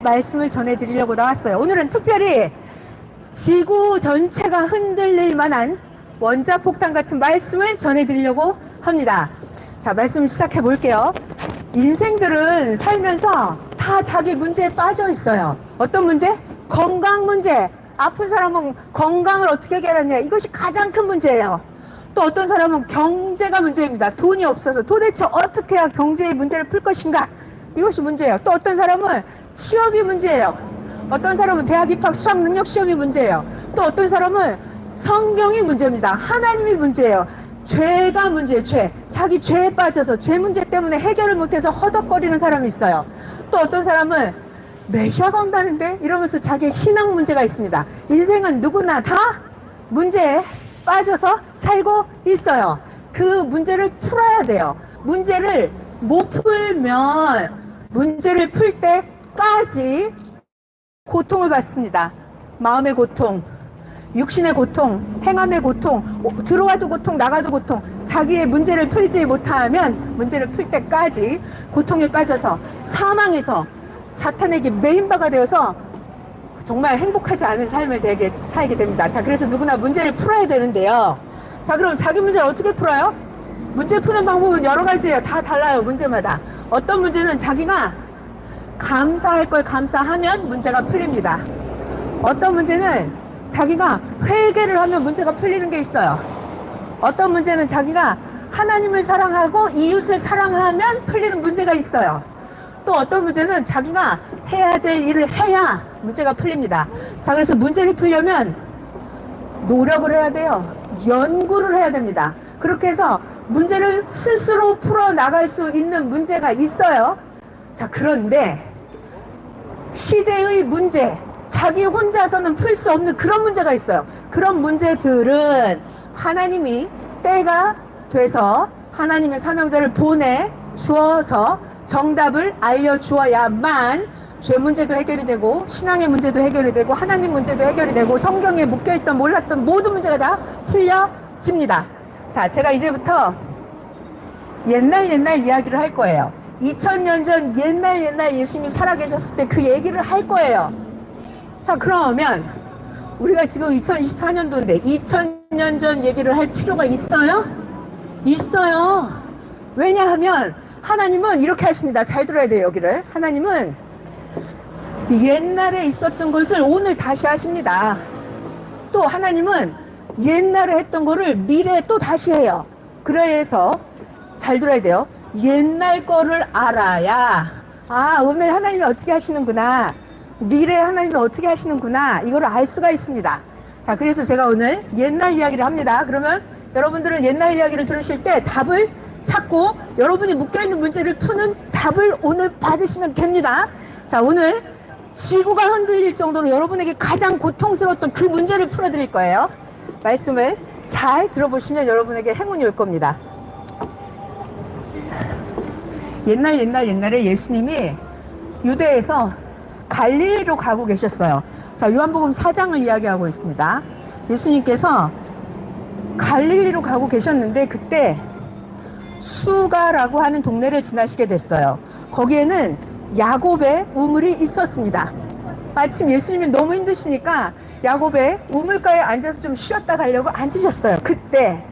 말씀을 전해드리려고 나왔어요. 오늘은 특별히 지구 전체가 흔들릴 만한 원자폭탄 같은 말씀을 전해드리려고 합니다. 자, 말씀 시작해 볼게요. 인생들은 살면서 다 자기 문제에 빠져 있어요. 어떤 문제? 건강 문제. 아픈 사람은 건강을 어떻게 해결하느냐, 이것이 가장 큰 문제예요. 또 어떤 사람은 경제가 문제입니다. 돈이 없어서 도대체 어떻게 해야 경제의 문제를 풀 것인가, 이것이 문제예요. 또 어떤 사람은 취업이 문제예요. 어떤 사람은 대학 입학 수학 능력 시험이 문제예요. 또 어떤 사람은 성경이 문제입니다. 하나님이 문제예요. 죄가 문제예요. 죄. 자기 죄에 빠져서 죄 문제 때문에 해결을 못해서 허덕거리는 사람이 있어요. 또 어떤 사람은 메시아가 온다는데 이러면서 자기의 신앙 문제가 있습니다. 인생은 누구나 다 문제에 빠져서 살고 있어요. 그 문제를 풀어야 돼요. 문제를 못 풀면 문제를 풀 때까지 고통을 받습니다. 마음의 고통, 육신의 고통, 행함의 고통, 들어와도 고통, 나가도 고통. 자기의 문제를 풀지 못하면 문제를 풀 때까지 고통에 빠져서 사망해서 사탄에게 메인바가 되어서 정말 행복하지 않은 삶을 살게 됩니다. 자, 그래서 누구나 문제를 풀어야 되는데요. 자, 그럼 자기 문제를 어떻게 풀어요? 문제 푸는 방법은 여러 가지예요. 다 달라요, 문제마다. 어떤 문제는 자기가 감사할 걸 감사하면 문제가 풀립니다. 어떤 문제는 자기가 회개를 하면 문제가 풀리는 게 있어요. 어떤 문제는 자기가 하나님을 사랑하고 이웃을 사랑하면 풀리는 문제가 있어요. 또 어떤 문제는 자기가 해야 될 일을 해야 문제가 풀립니다. 자, 그래서 문제를 풀려면 노력을 해야 돼요. 연구를 해야 됩니다. 그렇게 해서 문제를 스스로 풀어나갈 수 있는 문제가 있어요. 자, 그런데 시대의 문제, 자기 혼자서는 풀 수 없는 그런 문제가 있어요. 그런 문제들은 하나님이 때가 돼서 하나님의 사명자를 보내주어서 정답을 알려주어야만 죄 문제도 해결이 되고, 신앙의 문제도 해결이 되고, 하나님 문제도 해결이 되고, 성경에 묶여있던 몰랐던 모든 문제가 다 풀려집니다. 자, 제가 이제부터 옛날 이야기를 할 거예요. 2000년 전 옛날 예수님이 살아계셨을 때 그 얘기를 할 거예요. 자, 그러면 우리가 지금 2024년도인데 2000년 전 얘기를 할 필요가 있어요? 있어요. 왜냐하면 하나님은 이렇게 하십니다. 잘 들어야 돼요, 여기를. 하나님은 옛날에 있었던 것을 오늘 다시 하십니다. 또 하나님은 옛날에 했던 거를 미래에 또 다시 해요. 그래서 잘 들어야 돼요. 옛날 거를 알아야, 아, 오늘 하나님이 어떻게 하시는구나, 미래에 하나님이 어떻게 하시는구나, 이거를 알 수가 있습니다. 자, 그래서 제가 오늘 옛날 이야기를 합니다. 그러면 여러분들은 옛날 이야기를 들으실 때 답을 찾고 여러분이 묶여있는 문제를 푸는 답을 오늘 받으시면 됩니다. 자, 오늘 지구가 흔들릴 정도로 여러분에게 가장 고통스러웠던 그 문제를 풀어드릴 거예요. 말씀을 잘 들어보시면 여러분에게 행운이 올 겁니다. 옛날에 예수님이 유대에서 갈릴리로 가고 계셨어요. 자, 요한복음 4장을 이야기하고 있습니다. 예수님께서 갈릴리로 가고 계셨는데 그때 수가라고 하는 동네를 지나시게 됐어요. 거기에는 야곱의 우물이 있었습니다. 마침 예수님이 너무 힘드시니까 야곱의 우물가에 앉아서 좀 쉬었다 가려고 앉으셨어요. 그때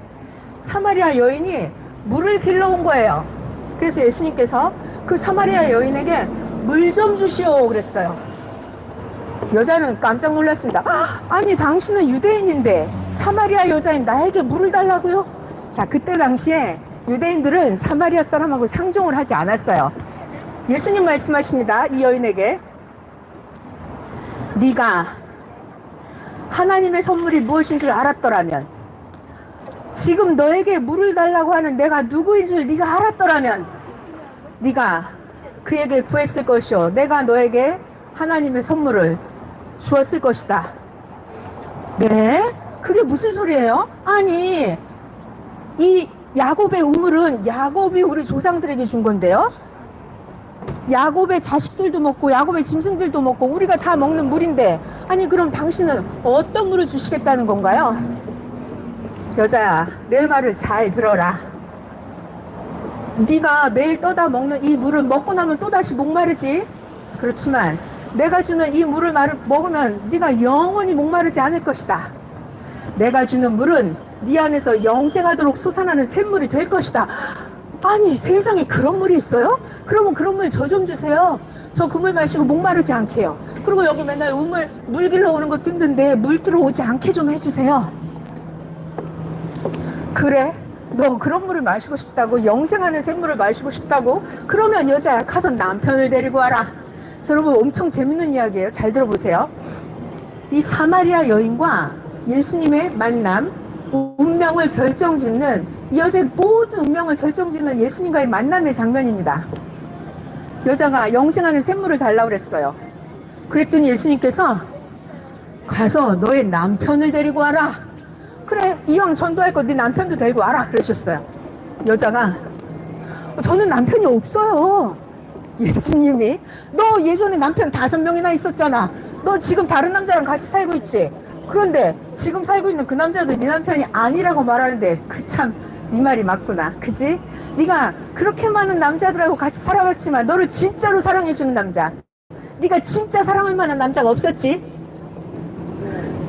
사마리아 여인이 물을 길러 온 거예요. 그래서 예수님께서 그 사마리아 여인에게 물 좀 주시오 그랬어요. 여자는 깜짝 놀랐습니다. 아니, 당신은 유대인인데 사마리아 여자인 나에게 물을 달라고요? 자, 그때 당시에 유대인들은 사마리아 사람하고 상종을 하지 않았어요. 예수님 말씀하십니다. 이 여인에게, 네가 하나님의 선물이 무엇인 줄 알았더라면, 지금 너에게 물을 달라고 하는 내가 누구인 줄 네가 알았더라면 네가 그에게 구했을 것이요, 내가 너에게 하나님의 선물을 주었을 것이다. 네? 그게 무슨 소리예요? 아니, 이 야곱의 우물은 야곱이 우리 조상들에게 준 건데요, 야곱의 자식들도 먹고 야곱의 짐승들도 먹고 우리가 다 먹는 물인데, 아니 그럼 당신은 어떤 물을 주시겠다는 건가요? 여자야, 내 말을 잘 들어라. 네가 매일 떠다 먹는 이 물을 먹고 나면 또다시 목마르지. 그렇지만 내가 주는 이 물을 먹으면 네가 영원히 목마르지 않을 것이다. 내가 주는 물은 네 안에서 영생하도록 솟아나는 샘물이 될 것이다. 아니, 세상에 그런 물이 있어요? 그러면 그런 물 저 좀 주세요. 저 그 물 마시고 목마르지 않게요. 그리고 여기 맨날 물 길러 오는 것도 힘든데 물 들어오지 않게 좀 해주세요. 그래? 너 그런 물을 마시고 싶다고? 영생하는 샘물을 마시고 싶다고? 그러면 여자야, 가서 남편을 데리고 와라. 자, 여러분, 엄청 재밌는 이야기예요. 잘 들어보세요. 이 사마리아 여인과 예수님의 만남, 운명을 결정짓는, 이 여자의 모든 운명을 결정짓는 예수님과의 만남의 장면입니다. 여자가 영생하는 샘물을 달라고 그랬어요. 그랬더니 예수님께서 가서 너의 남편을 데리고 와라. 그래, 이왕 전도할 거 네 남편도 데리고 와라 그러셨어요. 여자가 저는 남편이 없어요. 예수님이 너 예전에 남편 5명이나 있었잖아. 너 지금 다른 남자랑 같이 살고 있지. 그런데 지금 살고 있는 그 남자도 네 남편이 아니라고 말하는데 그 참 네 말이 맞구나. 그지? 네가 그렇게 많은 남자들하고 같이 살아봤지만 너를 진짜로 사랑해주는 남자, 네가 진짜 사랑할 만한 남자가 없었지?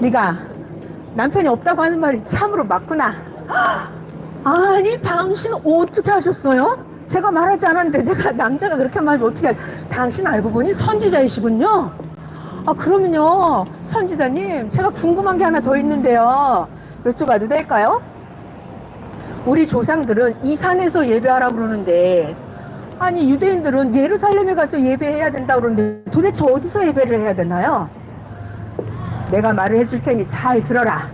네가 남편이 없다고 하는 말이 참으로 맞구나. 아니, 당신 어떻게 하셨어요? 제가 말하지 않았는데 내가 남자가 그렇게 말하면 어떻게 당신 알고 보니 선지자이시군요. 아, 그러면요, 선지자님, 제가 궁금한 게 하나 더 있는데요. 여쭤봐도 될까요? 우리 조상들은 이 산에서 예배하라고 그러는데, 아니, 유대인들은 예루살렘에 가서 예배해야 된다고 그러는데 도대체 어디서 예배를 해야 되나요? 내가 말을 해줄 테니 잘 들어라.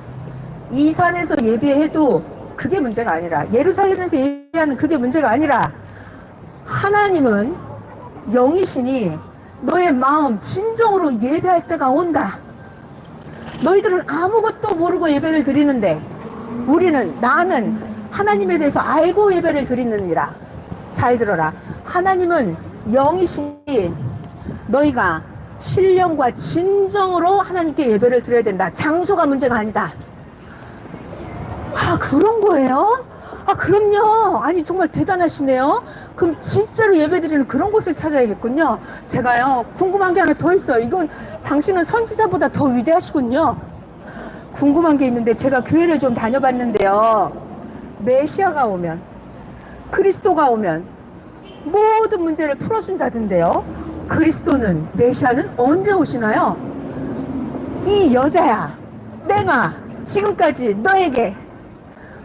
이 산에서 예배해도 그게 문제가 아니라, 예루살렘에서 예배하는 그게 문제가 아니라, 하나님은 영이시니 너의 마음 진정으로 예배할 때가 온다. 너희들은 아무것도 모르고 예배를 드리는데 나는 하나님에 대해서 알고 예배를 드리느니라. 잘 들어라. 하나님은 영이시니 너희가 신령과 진정으로 하나님께 예배를 드려야 된다. 장소가 문제가 아니다. 아, 그런 거예요? 아, 그럼요. 아니, 정말 대단하시네요. 그럼 진짜로 예배드리는 그런 곳을 찾아야겠군요. 제가요, 궁금한 게 하나 더 있어요. 이건 당신은 선지자보다 더 위대하시군요. 궁금한 게 있는데, 제가 교회를 좀 다녀봤는데요. 메시아가 오면, 그리스도가 오면 모든 문제를 풀어준다던데요. 그리스도는, 메시아는 언제 오시나요? 이 여자야, 내가 지금까지 너에게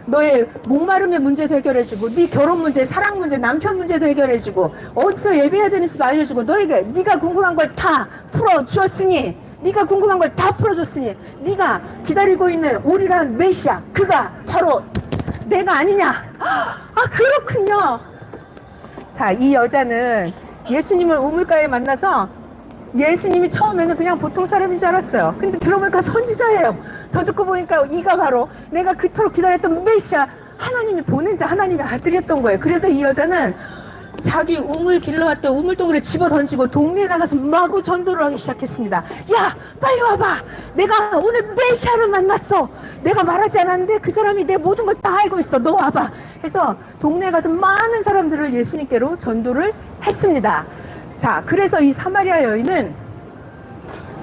너의 목마름의 문제도 해결해주고, 네 결혼 문제, 사랑 문제, 남편 문제도 해결해주고, 어디서 예배해야 되는지도 알려주고, 너에게 네가 궁금한 걸 다 풀어주었으니, 네가 궁금한 걸 다 풀어줬으니, 네가 기다리고 있는 오리란 메시아, 그가 바로 내가 아니냐? 아, 그렇군요. 자, 이 여자는 예수님을 우물가에 만나서 예수님이 처음에는 그냥 보통 사람인 줄 알았어요. 근데 들어보니까 선지자예요. 더 듣고 보니까 이가 바로 내가 그토록 기다렸던 메시아, 하나님이 보낸 자, 하나님의 아들이었던 거예요. 그래서 이 여자는 자기 우물 길러왔던 우물동이를 집어 던지고 동네에 나가서 마구 전도를 하기 시작했습니다. 야, 빨리 와봐. 내가 오늘 메시아를 만났어. 내가 말하지 않았는데 그 사람이 내 모든 걸 다 알고 있어. 너 와봐. 해서 동네에 가서 많은 사람들을 예수님께로 전도를 했습니다. 자, 그래서 이 사마리아 여인은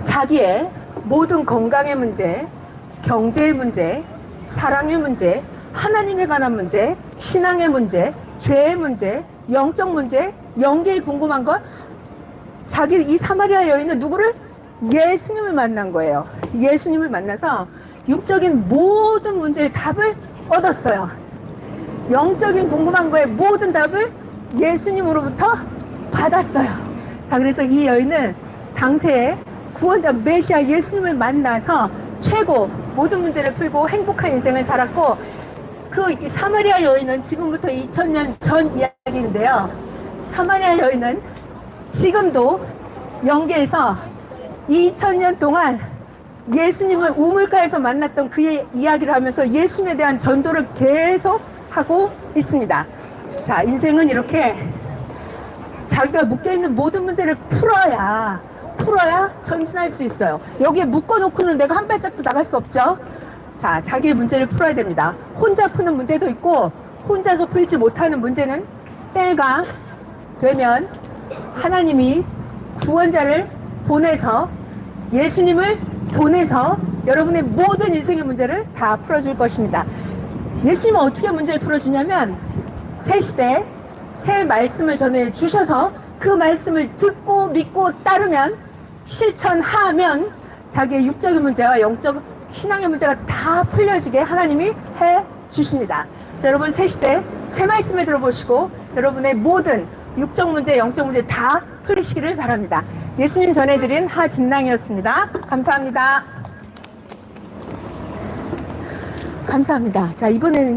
자기의 모든 건강의 문제, 경제의 문제, 사랑의 문제, 하나님에 관한 문제, 신앙의 문제, 죄의 문제, 영적 문제, 영계에 궁금한 것, 이 사마리아 여인은 누구를? 예수님을 만난 거예요. 예수님을 만나서 육적인 모든 문제의 답을 얻었어요. 영적인 궁금한 거에 모든 답을 예수님으로부터 받았어요. 자, 그래서 이 여인은 당시에 구원자 메시아 예수님을 만나서 최고 모든 문제를 풀고 행복한 인생을 살았고, 그 사마리아 여인은 지금부터 2000년 전 이야기인데요. 사마리아 여인은 지금도 영계에서 2000년 동안 예수님을 우물가에서 만났던 그의 이야기를 하면서 예수님에 대한 전도를 계속 하고 있습니다. 자, 인생은 이렇게 자기가 묶여있는 모든 문제를 풀어야 전진할 수 있어요. 여기에 묶어놓고는 내가 한 발짝도 나갈 수 없죠. 자, 자기의 문제를 풀어야 됩니다. 혼자 푸는 문제도 있고, 혼자서 풀지 못하는 문제는 때가 되면 하나님이 구원자를 보내서, 예수님을 보내서 여러분의 모든 인생의 문제를 다 풀어줄 것입니다. 예수님은 어떻게 문제를 풀어주냐면 새 시대, 새 말씀을 전해주셔서 그 말씀을 듣고 믿고 따르면, 실천하면 자기의 육적인 문제와 영적 신앙의 문제가 다 풀려지게 하나님이 해주십니다. 자, 여러분 새 시대, 새 말씀을 들어보시고 여러분의 모든 육적 문제, 영적 문제 다 풀리시기를 바랍니다. 예수님 전해드린 하진랑이었습니다. 감사합니다. 감사합니다. 자, 이번에는